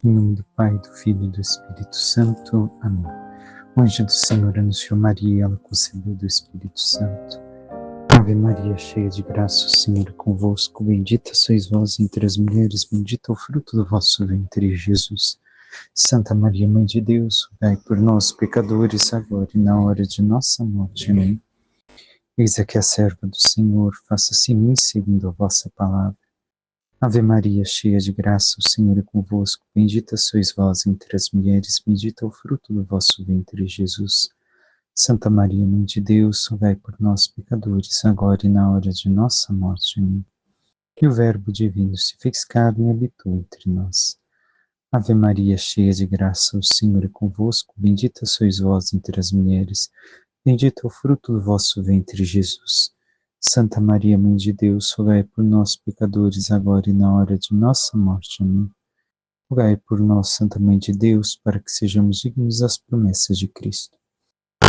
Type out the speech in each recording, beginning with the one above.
Em nome do Pai, do Filho e do Espírito Santo. Amém. O anjo do Senhor anunciou Maria, ela concebeu do Espírito Santo. Ave Maria, cheia de graça, o Senhor é convosco. Bendita sois vós entre as mulheres, bendito é o fruto do vosso ventre, Jesus. Santa Maria, Mãe de Deus, rogai por nós, pecadores, agora e na hora de nossa morte. Amém. Eis aqui a serva do Senhor, faça-se em mim segundo a vossa palavra. Ave Maria, cheia de graça, o Senhor é convosco. Bendita sois vós entre as mulheres, bendito é o fruto do vosso ventre, Jesus. Santa Maria, Mãe de Deus, rogai por nós, pecadores, agora e na hora de nossa morte. Amém. E o Verbo divino se fez carne e habitou entre nós. Ave Maria, cheia de graça, o Senhor é convosco. Bendita sois vós entre as mulheres, bendito é o fruto do vosso ventre, Jesus. Santa Maria, Mãe de Deus, rogai por nós, pecadores, agora e na hora de nossa morte. Amém. Rogai por nós, Santa Mãe de Deus, para que sejamos dignos das promessas de Cristo.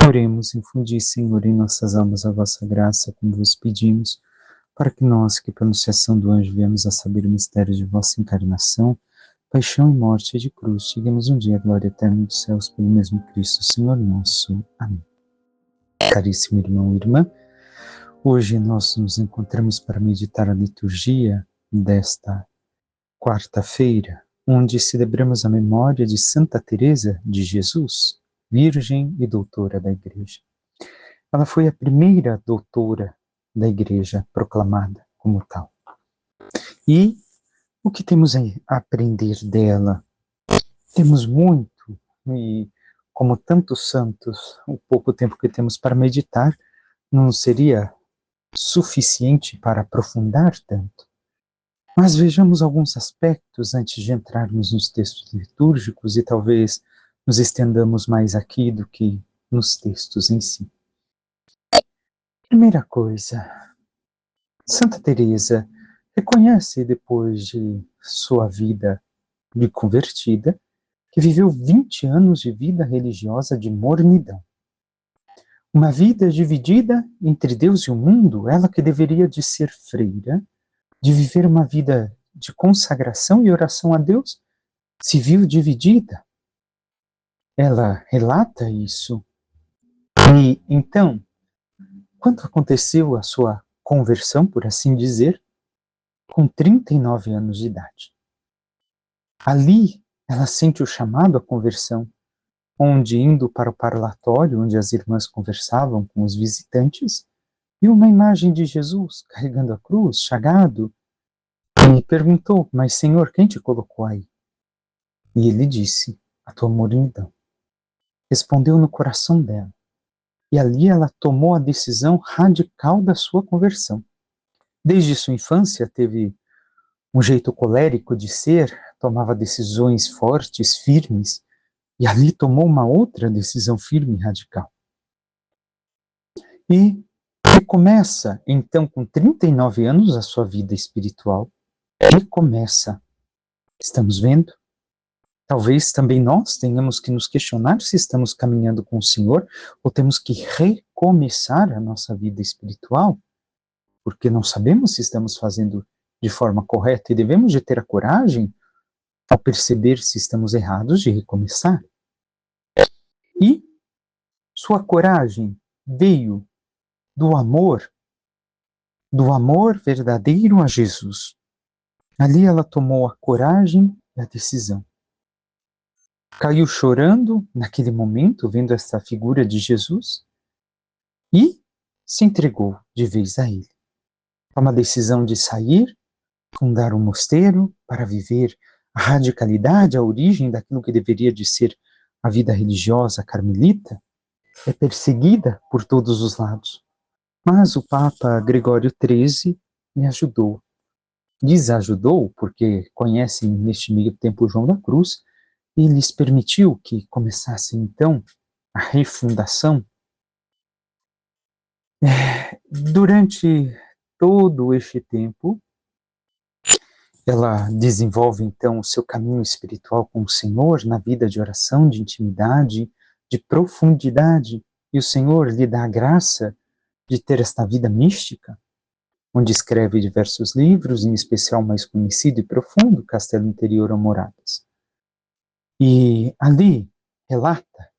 Oremos, infundi, Senhor, em nossas almas a vossa graça, como vos pedimos, para que nós, que pela anunciação do anjo viemos a saber o mistério de vossa encarnação, paixão e morte e de cruz, cheguemos um dia à glória eterna dos céus pelo mesmo Cristo, Senhor nosso. Amém. Caríssimo irmão e irmã, hoje nós nos encontramos para meditar a liturgia desta quarta-feira, onde celebramos a memória de Santa Teresa de Jesus, Virgem e doutora da Igreja. Ela foi a primeira doutora da Igreja proclamada como tal. E o que temos a aprender dela? Temos muito, e como tantos santos, o pouco tempo que temos para meditar não seria suficiente para aprofundar tanto. Mas vejamos alguns aspectos antes de entrarmos nos textos litúrgicos e talvez nos estendamos mais aqui do que nos textos em si. Primeira coisa, Santa Teresa reconhece, depois de sua vida de convertida, que viveu 20 anos de vida religiosa de mornidão. Uma vida dividida entre Deus e o mundo, ela que deveria de ser freira, de viver uma vida de consagração e oração a Deus, se viu dividida. Ela relata isso. E então, quando aconteceu a sua conversão, por assim dizer, com 39 anos de idade. Ali, ela sente o chamado à conversão, onde, indo para o parlatório, onde as irmãs conversavam com os visitantes, viu uma imagem de Jesus carregando a cruz, chagado, e perguntou: mas Senhor, quem te colocou aí? E ele disse: a tua mornidão. Respondeu no coração dela. E ali ela tomou a decisão radical da sua conversão. Desde sua infância teve um jeito colérico de ser, tomava decisões fortes, firmes, e ali tomou uma outra decisão firme e radical. E recomeça, então, com 39 anos, a sua vida espiritual. Recomeça. Estamos vendo? Talvez também nós tenhamos que nos questionar se estamos caminhando com o Senhor ou temos que recomeçar a nossa vida espiritual, porque não sabemos se estamos fazendo de forma correta e devemos de ter a coragem, ao perceber se estamos errados, de recomeçar. E sua coragem veio do amor verdadeiro a Jesus. Ali ela tomou a coragem e a decisão. Caiu chorando naquele momento, vendo essa figura de Jesus, e se entregou de vez a ele. Toma a decisão de sair, fundar um mosteiro para viver a radicalidade, a origem daquilo que deveria de ser a vida religiosa carmelita. É perseguida por todos os lados. Mas o Papa Gregório XIII me ajudou. Desajudou, porque conhecem neste meio tempo João da Cruz, e lhes permitiu que começasse então a refundação. Durante todo este tempo, ela desenvolve então o seu caminho espiritual com o Senhor, na vida de oração, de intimidade, de profundidade, e o Senhor lhe dá a graça de ter esta vida mística, onde escreve diversos livros, em especial o mais conhecido e profundo, Castelo Interior ou Moradas. E ali relata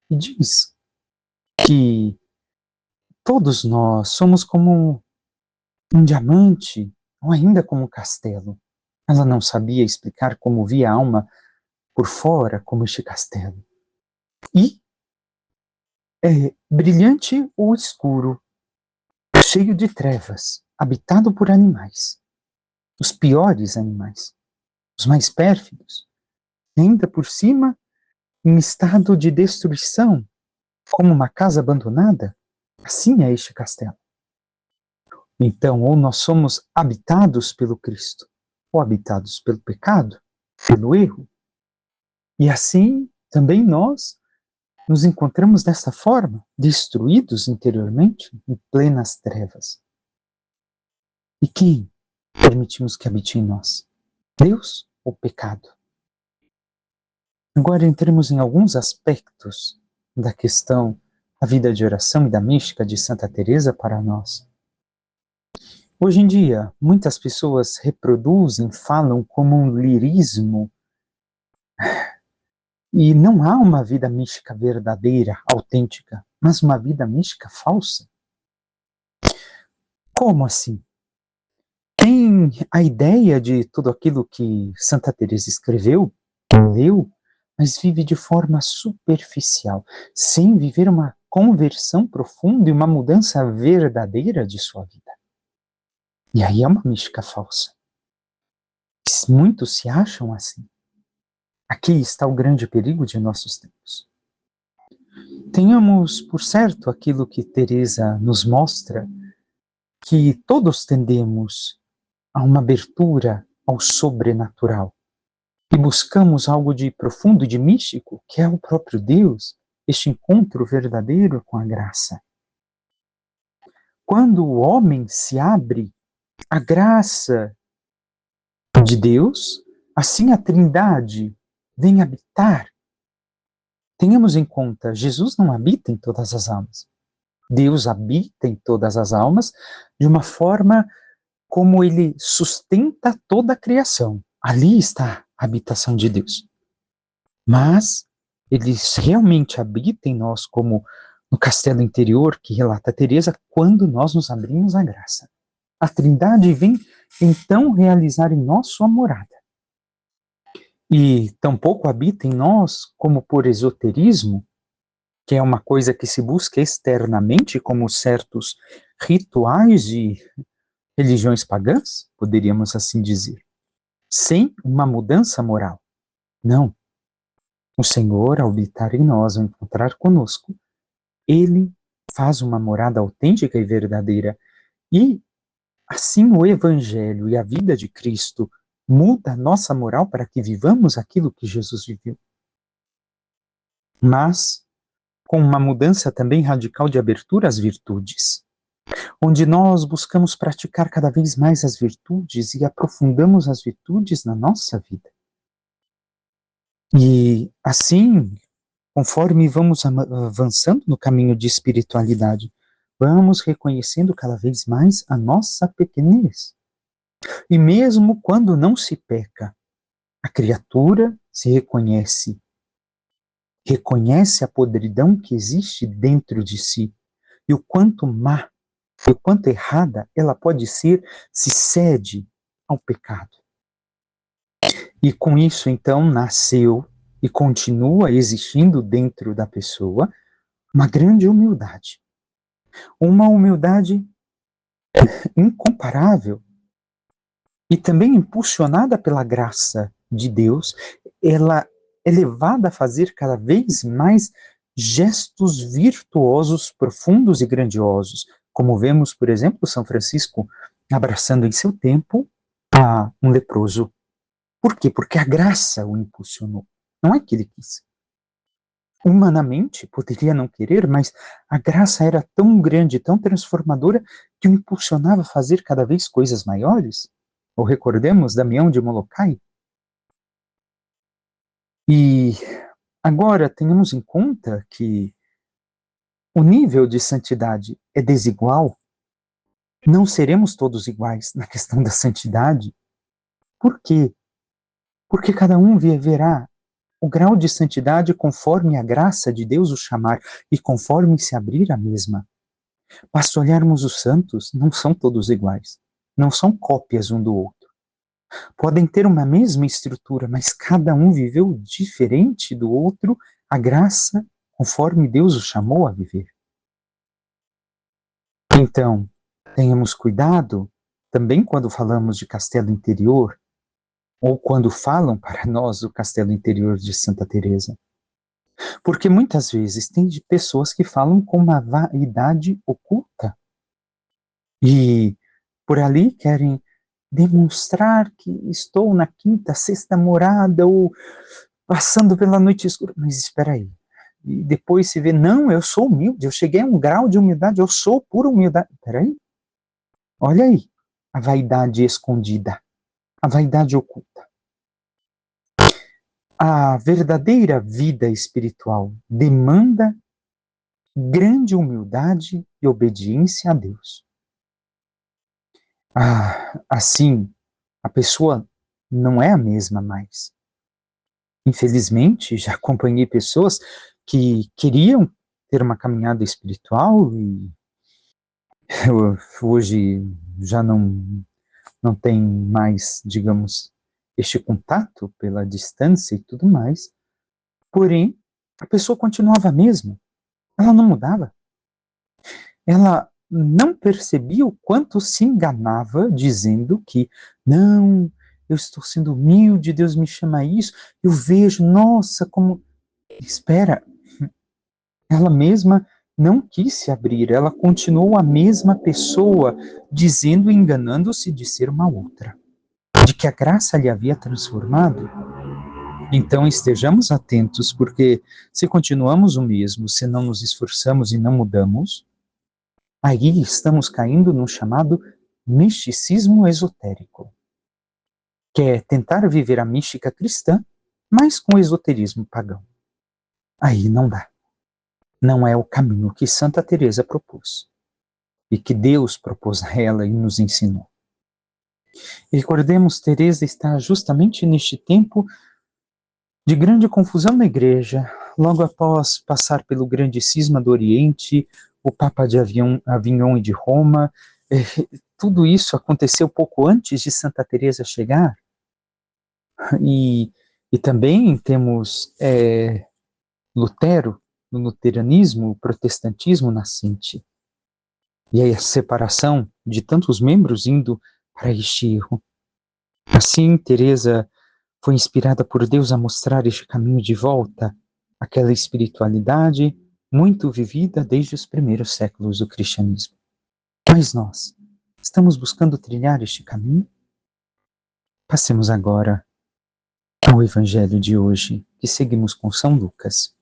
e diz que todos nós somos como um diamante, ou ainda como um castelo. Ela não sabia explicar como via a alma por fora, como este castelo. E é brilhante ou escuro, cheio de trevas, habitado por animais, os piores animais, os mais pérfidos, e ainda por cima, em estado de destruição, como uma casa abandonada. Assim é este castelo. Então, ou nós somos habitados pelo Cristo, ou habitados pelo pecado, pelo erro. E assim, também nós nos encontramos dessa forma, destruídos interiormente, em plenas trevas. E quem permitimos que habite em nós? Deus ou pecado? Agora entremos em alguns aspectos da questão da vida de oração e da mística de Santa Teresa para nós. Hoje em dia, muitas pessoas reproduzem, falam como um lirismo, e não há uma vida mística verdadeira, autêntica, mas uma vida mística falsa. Como assim? Tem a ideia de tudo aquilo que Santa Teresa escreveu, leu, mas vive de forma superficial, sem viver uma conversão profunda e uma mudança verdadeira de sua vida. E aí é uma mística falsa. Muitos se acham assim. Aqui está o grande perigo de nossos tempos. Tenhamos por certo aquilo que Teresa nos mostra, que todos tendemos a uma abertura ao sobrenatural e buscamos algo de profundo e de místico, que é o próprio Deus, este encontro verdadeiro com a graça. Quando o homem se abre à graça de Deus, assim a Trindade vem habitar. Tenhamos em conta, Jesus não habita em todas as almas. Deus habita em todas as almas de uma forma como ele sustenta toda a criação. Ali está a habitação de Deus. Mas ele realmente habita em nós como no castelo interior que relata Teresa, quando nós nos abrimos à graça. A Trindade vem então realizar em nós sua morada. E tampouco habita em nós como por esoterismo, que é uma coisa que se busca externamente, como certos rituais de religiões pagãs, poderíamos assim dizer, sem uma mudança moral. Não. O Senhor, ao habitar em nós, ao encontrar conosco, Ele faz uma morada autêntica e verdadeira. E assim o Evangelho e a vida de Cristo muda a nossa moral para que vivamos aquilo que Jesus viveu. Mas com uma mudança também radical de abertura às virtudes, onde nós buscamos praticar cada vez mais as virtudes e aprofundamos as virtudes na nossa vida. E assim, conforme vamos avançando no caminho de espiritualidade, vamos reconhecendo cada vez mais a nossa pequenez. E mesmo quando não se peca, a criatura se reconhece, reconhece a podridão que existe dentro de si, e o quanto má, e o quanto errada ela pode ser, se cede ao pecado. E com isso, então, nasceu e continua existindo dentro da pessoa uma grande humildade. Uma humildade incomparável e também impulsionada pela graça de Deus, ela é levada a fazer cada vez mais gestos virtuosos, profundos e grandiosos, como vemos, por exemplo, São Francisco abraçando em seu tempo a um leproso. Por quê? Porque a graça o impulsionou. Não é que ele quis. Humanamente, poderia não querer, mas a graça era tão grande, tão transformadora, que o impulsionava a fazer cada vez coisas maiores. Ou recordemos Damião de Molokai. E agora tenhamos em conta que o nível de santidade é desigual. Não seremos todos iguais na questão da santidade. Por quê? Porque cada um viverá o grau de santidade conforme a graça de Deus o chamar e conforme se abrir a mesma. Basta olharmos os santos, não são todos iguais, não são cópias um do outro. Podem ter uma mesma estrutura, mas cada um viveu diferente do outro a graça conforme Deus o chamou a viver. Então, tenhamos cuidado também quando falamos de castelo interior, ou quando falam para nós do castelo interior de Santa Teresa. Porque muitas vezes tem de pessoas que falam com uma vaidade oculta e por ali querem demonstrar que estou na quinta, sexta morada ou passando pela noite escura. Mas espera aí. E depois se vê, não, eu sou humilde, eu cheguei a um grau de humildade, eu sou pura humildade. Espera aí. Olha aí a vaidade escondida, a vaidade oculta. A verdadeira vida espiritual demanda grande humildade e obediência a Deus. Assim, a pessoa não é a mesma mais. Infelizmente, já acompanhei pessoas que queriam ter uma caminhada espiritual e hoje já não tem mais, digamos, este contato pela distância e tudo mais. Porém, a pessoa continuava a mesma. Ela não mudava. Ela não percebia o quanto se enganava dizendo que, não, eu estou sendo humilde, Deus me chama a isso, eu vejo, nossa, como... Espera, ela mesma não quis se abrir, ela continuou a mesma pessoa, dizendo e enganando-se de ser uma outra, de que a graça lhe havia transformado. Então estejamos atentos, porque se continuamos o mesmo, se não nos esforçamos e não mudamos, aí estamos caindo no chamado misticismo esotérico, que é tentar viver a mística cristã, mas com esoterismo pagão. Aí não dá. Não é o caminho que Santa Teresa propôs e que Deus propôs a ela e nos ensinou. E recordemos, Teresa está justamente neste tempo de grande confusão na Igreja, logo após passar pelo grande cisma do Oriente, o Papa de Avignon e de Roma. Tudo isso aconteceu pouco antes de Santa Teresa chegar. E também temos Lutero, no luteranismo, o protestantismo nascente. E aí a separação de tantos membros indo para este erro. Assim, Teresa foi inspirada por Deus a mostrar este caminho de volta àquela espiritualidade muito vivida desde os primeiros séculos do cristianismo. Mas nós, estamos buscando trilhar este caminho? Passemos agora ao Evangelho de hoje, que seguimos com São Lucas.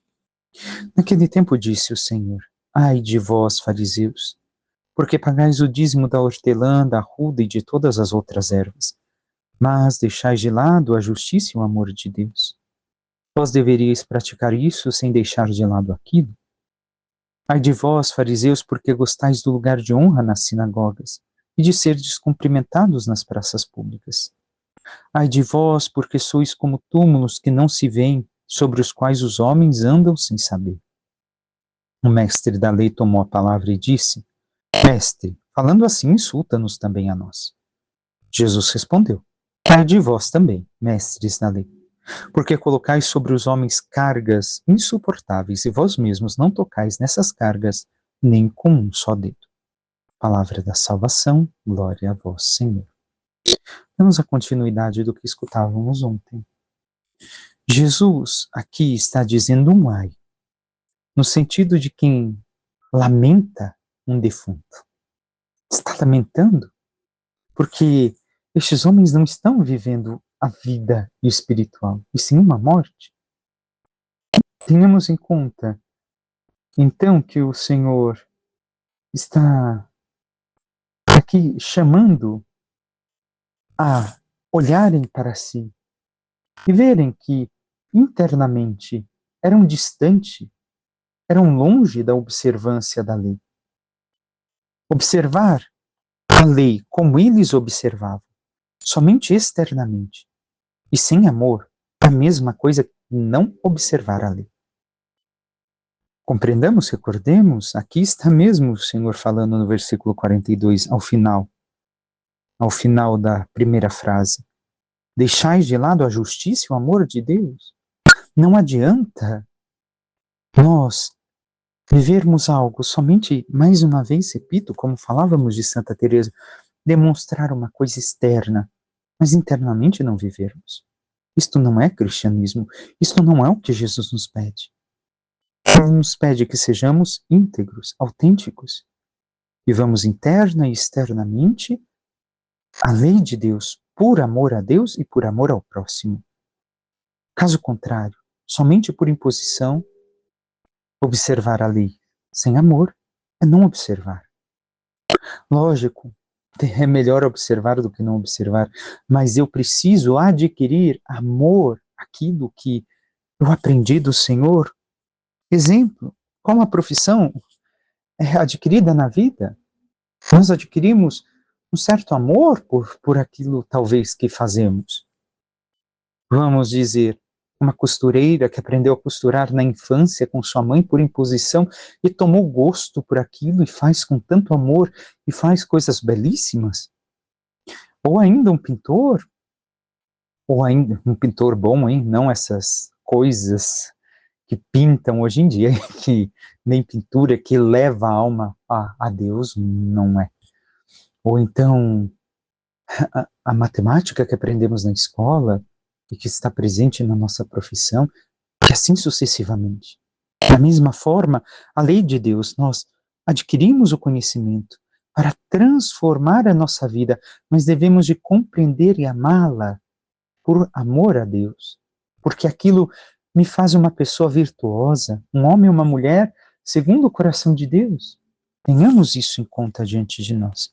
Naquele tempo disse o Senhor: ai de vós, fariseus, porque pagais o dízimo da hortelã, da arruda e de todas as outras ervas, mas deixais de lado a justiça e o amor de Deus. Vós deveríeis praticar isso sem deixar de lado aquilo. Ai de vós, fariseus, porque gostais do lugar de honra nas sinagogas e de ser descumprimentados nas praças públicas. Ai de vós, porque sois como túmulos que não se veem, sobre os quais os homens andam sem saber. O mestre da lei tomou a palavra e disse: Mestre, falando assim, insulta-nos também a nós. Jesus respondeu: ai de vós também, mestres da lei, porque colocais sobre os homens cargas insuportáveis e vós mesmos não tocais nessas cargas nem com um só dedo. Palavra da salvação, glória a vós, Senhor. Damos a continuidade do que escutávamos ontem. Jesus aqui está dizendo um ai, no sentido de quem lamenta um defunto. Está lamentando porque estes homens não estão vivendo a vida espiritual, e sim uma morte. Tenhamos em conta, então, que o Senhor está aqui chamando a olharem para si e verem que internamente eram distantes, eram longe da observância da lei. Observar a lei como eles observavam, somente externamente, e sem amor, A mesma coisa que não observar a lei. Compreendamos, recordemos, aqui está mesmo o Senhor falando no versículo 42, ao final da primeira frase. Deixais de lado a justiça e o amor de Deus. Não adianta nós vivermos algo somente, mais uma vez, repito, como falávamos de Santa Teresa, demonstrar uma coisa externa, mas internamente não vivermos. Isto não é cristianismo, isto não é o que Jesus nos pede. Ele nos pede que sejamos íntegros, autênticos, vivamos interna e externamente a lei de Deus, por amor a Deus e por amor ao próximo. Caso contrário, somente por imposição, observar a lei sem amor é não observar. Lógico, é melhor observar do que não observar, mas eu preciso adquirir amor, aquilo que eu aprendi do Senhor. Exemplo, como a profissão é adquirida na vida, nós adquirimos um certo amor por aquilo talvez que fazemos. Vamos dizer, uma costureira que aprendeu a costurar na infância com sua mãe por imposição e tomou gosto por aquilo e faz com tanto amor e faz coisas belíssimas. Ou ainda um pintor, ou ainda um pintor bom, hein? Não essas coisas que pintam hoje em dia, que nem pintura que leva a alma a Deus, não é. Ou então a matemática que aprendemos na escola e que está presente na nossa profissão, e assim sucessivamente. Da mesma forma, a lei de Deus, nós adquirimos o conhecimento para transformar a nossa vida, mas devemos de compreender e amá-la por amor a Deus, porque aquilo me faz uma pessoa virtuosa, um homem e uma mulher segundo o coração de Deus. Tenhamos isso em conta diante de nós.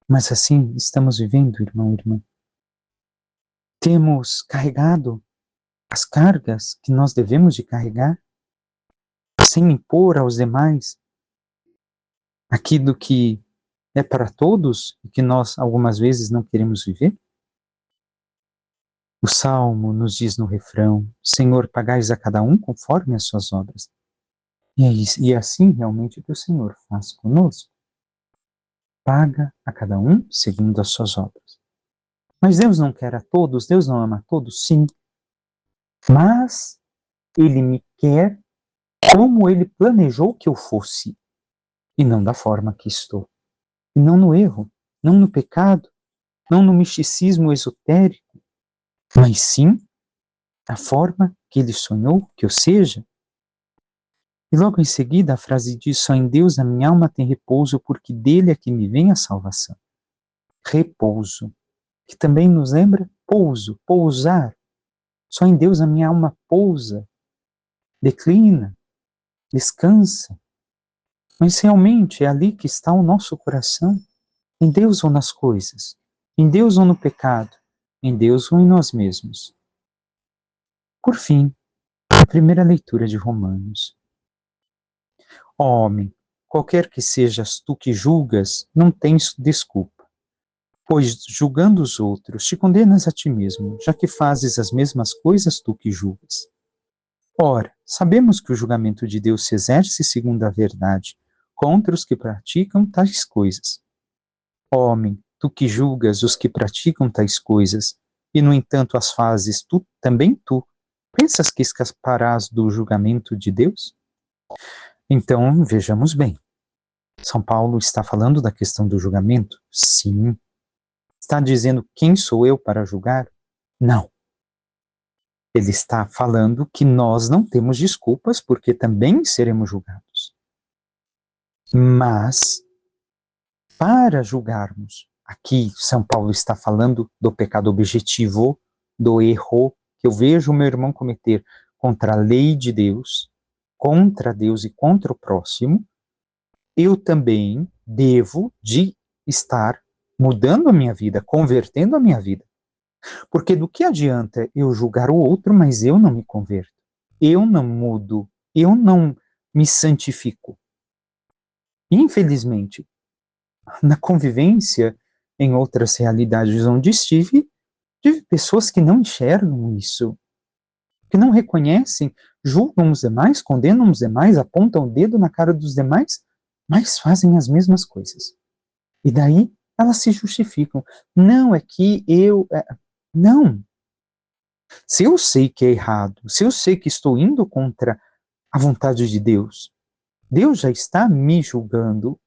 Mas assim estamos vivendo, irmão e irmã. Temos carregado as cargas que nós devemos de carregar, sem impor aos demais aquilo que é para todos e que nós algumas vezes não queremos viver? O Salmo nos diz no refrão, Senhor, pagais a cada um conforme as suas obras. E é assim realmente que o Senhor faz conosco. Paga a cada um segundo as suas obras. Mas Deus não quer a todos, Deus não ama a todos, sim. Mas Ele me quer como Ele planejou que eu fosse, e não da forma que estou. E não no erro, não no pecado, não no misticismo esotérico, mas sim da forma que Ele sonhou que eu seja. E logo em seguida a frase diz, só em Deus a minha alma tem repouso, porque dele é que me vem a salvação. Repouso, que também nos lembra pouso, pousar. Só em Deus a minha alma pousa, declina, descansa. Mas realmente é ali que está o nosso coração, em Deus ou nas coisas, em Deus ou no pecado, em Deus ou em nós mesmos. Por fim, a primeira leitura de Romanos. Ó homem, qualquer que sejas tu que julgas, não tens desculpa. Pois, julgando os outros, te condenas a ti mesmo, já que fazes as mesmas coisas tu que julgas. Ora, sabemos que o julgamento de Deus se exerce segundo a verdade, contra os que praticam tais coisas. Homem, tu que julgas os que praticam tais coisas, e no entanto as fazes também tu, pensas que escaparás do julgamento de Deus? Então, vejamos bem. São Paulo está falando da questão do julgamento? Sim. Está dizendo quem sou eu para julgar? Não. Ele está falando que nós não temos desculpas porque também seremos julgados. Mas, para julgarmos, aqui São Paulo está falando do pecado objetivo, do erro que eu vejo o meu irmão cometer contra a lei de Deus, contra Deus e contra o próximo, eu também devo de estar mudando a minha vida, convertendo a minha vida. Porque do que adianta eu julgar o outro, mas eu não me converto? Eu não mudo, eu não me santifico. Infelizmente, na convivência, em outras realidades onde estive, tive pessoas que não enxergam isso. que não reconhecem, julgam os demais, condenam os demais, apontam o dedo na cara dos demais, mas fazem as mesmas coisas. E daí elas se justificam. Não, é que eu... Não. Se eu sei que é errado, se eu sei que estou indo contra a vontade de Deus, Deus já está me julgando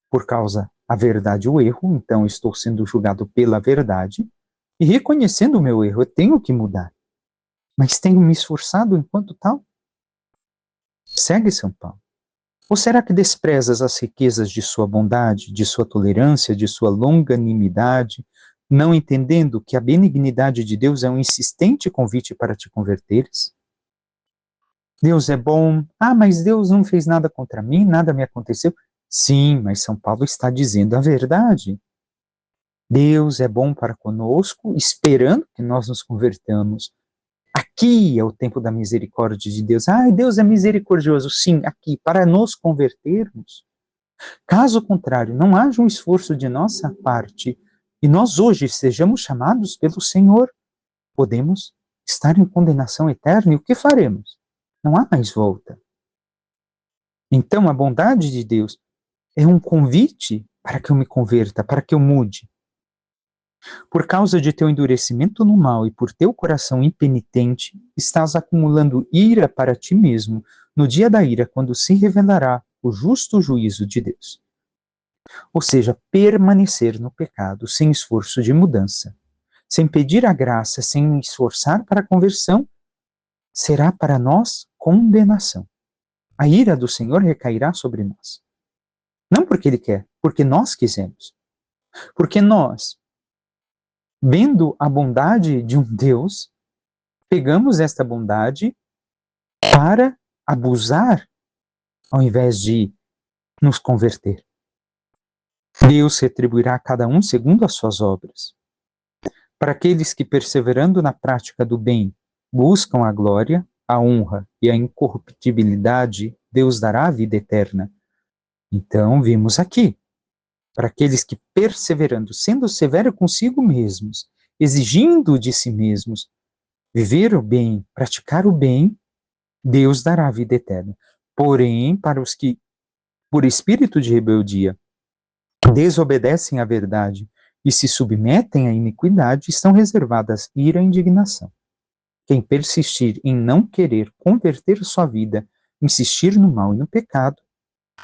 por causa da verdade ou erro, então estou sendo julgado pela verdade, e reconhecendo o meu erro, eu tenho que mudar. Mas tenho me esforçado enquanto tal? Segue São Paulo. Ou será que desprezas as riquezas de sua bondade, de sua tolerância, de sua longanimidade, não entendendo que a benignidade de Deus é um insistente convite para te converteres? Deus é bom. Ah, mas Deus não fez nada contra mim, nada me aconteceu. Sim, mas São Paulo está dizendo a verdade. Deus é bom para conosco, esperando que nós nos convertamos. Aqui é o tempo da misericórdia de Deus. Ah, Deus é misericordioso. Sim, aqui, para nos convertermos. Caso contrário, não haja um esforço de nossa parte e nós hoje sejamos chamados pelo Senhor, podemos estar em condenação eterna e o que faremos? Não há mais volta. Então, a bondade de Deus é um convite para que eu me converta, para que eu mude. Por causa de teu endurecimento no mal e por teu coração impenitente, estás acumulando ira para ti mesmo no dia da ira, quando se revelará o justo juízo de Deus. Ou seja, permanecer no pecado sem esforço de mudança, sem pedir a graça, sem esforçar para a conversão, será para nós condenação. A ira do Senhor recairá sobre nós. Não porque Ele quer, porque nós quisemos. Porque nós, vendo a bondade de um Deus, pegamos esta bondade para abusar, ao invés de nos converter. Deus retribuirá a cada um segundo as suas obras. Para aqueles que, perseverando na prática do bem, buscam a glória, a honra e a incorruptibilidade, Deus dará a vida eterna. Então, vimos aqui, para aqueles que, perseverando, sendo severo consigo mesmos, exigindo de si mesmos, viver o bem, praticar o bem, Deus dará a vida eterna. Porém, para os que, por espírito de rebeldia, desobedecem à verdade e se submetem à iniquidade, estão reservadas ira e indignação. Quem persistir em não querer converter sua vida, insistir no mal e no pecado,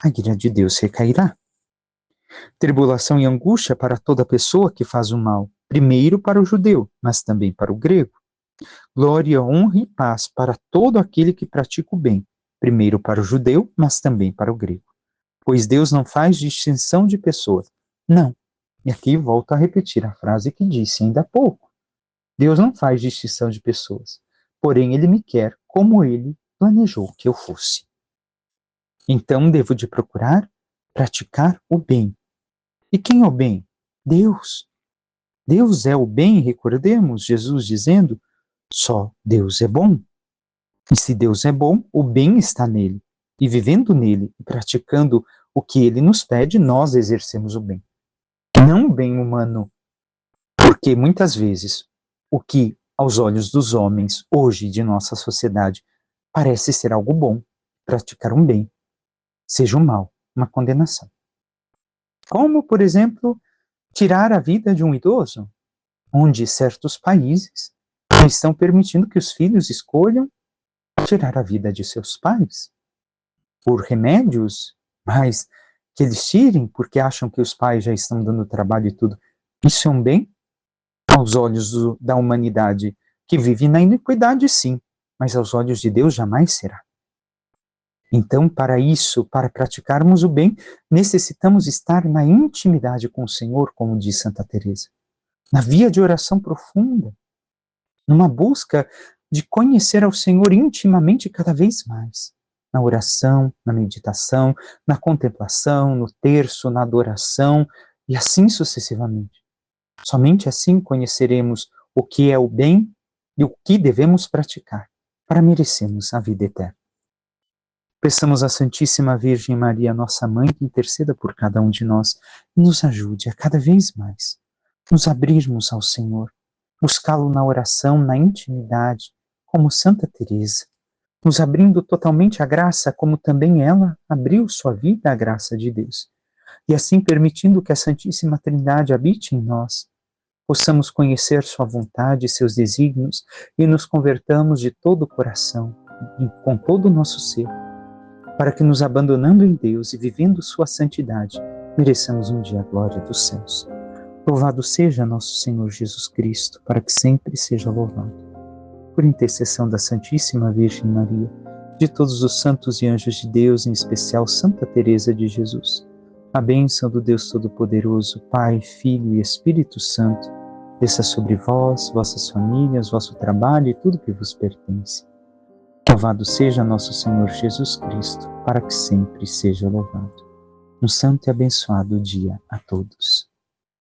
a ira de Deus recairá. Tribulação e angústia para toda pessoa que faz o mal, primeiro para o judeu, mas também para o grego. Glória, honra e paz para todo aquele que pratica o bem, primeiro para o judeu, mas também para o grego. Pois Deus não faz distinção de pessoas. Não. E aqui volto a repetir a frase que disse ainda há pouco. Deus não faz distinção de pessoas. Porém, Ele me quer como Ele planejou que eu fosse. Então, devo de procurar praticar o bem. E quem é o bem? Deus. Deus é o bem, recordemos Jesus dizendo, só Deus é bom. E se Deus é bom, o bem está nele. E vivendo nele e praticando o que ele nos pede, nós exercemos o bem. Não o bem humano, porque muitas vezes o que aos olhos dos homens hoje de nossa sociedade parece ser algo bom, praticar um bem, seja um mal, uma condenação. Como, por exemplo, tirar a vida de um idoso, onde certos países estão permitindo que os filhos escolham tirar a vida de seus pais por remédios, mas que eles tirem porque acham que os pais já estão dando trabalho e tudo. Isso é um bem aos olhos da humanidade que vive na iniquidade, sim, mas aos olhos de Deus jamais será. Então, para isso, para praticarmos o bem, necessitamos estar na intimidade com o Senhor, como diz Santa Teresa, na via de oração profunda, numa busca de conhecer ao Senhor intimamente cada vez mais, na oração, na meditação, na contemplação, no terço, na adoração, e assim sucessivamente. Somente assim conheceremos o que é o bem e o que devemos praticar para merecermos a vida eterna. Peçamos à Santíssima Virgem Maria, nossa Mãe, que interceda por cada um de nós e nos ajude a cada vez mais nos abrirmos ao Senhor, buscá-lo na oração, na intimidade, como Santa Teresa, nos abrindo totalmente à graça, como também ela abriu sua vida à graça de Deus. E assim permitindo que a Santíssima Trindade habite em nós, possamos conhecer sua vontade e seus desígnios e nos convertamos de todo o coração e com todo o nosso ser, para que nos abandonando em Deus e vivendo sua santidade, mereçamos um dia a glória dos céus. Louvado seja nosso Senhor Jesus Cristo, para que sempre seja louvado. Por intercessão da Santíssima Virgem Maria, de todos os santos e anjos de Deus, em especial Santa Teresa de Jesus, a bênção do Deus Todo-Poderoso, Pai, Filho e Espírito Santo, desça sobre vós, vossas famílias, vosso trabalho e tudo que vos pertence. Louvado seja nosso Senhor Jesus Cristo, para que sempre seja louvado. Um santo e abençoado dia a todos.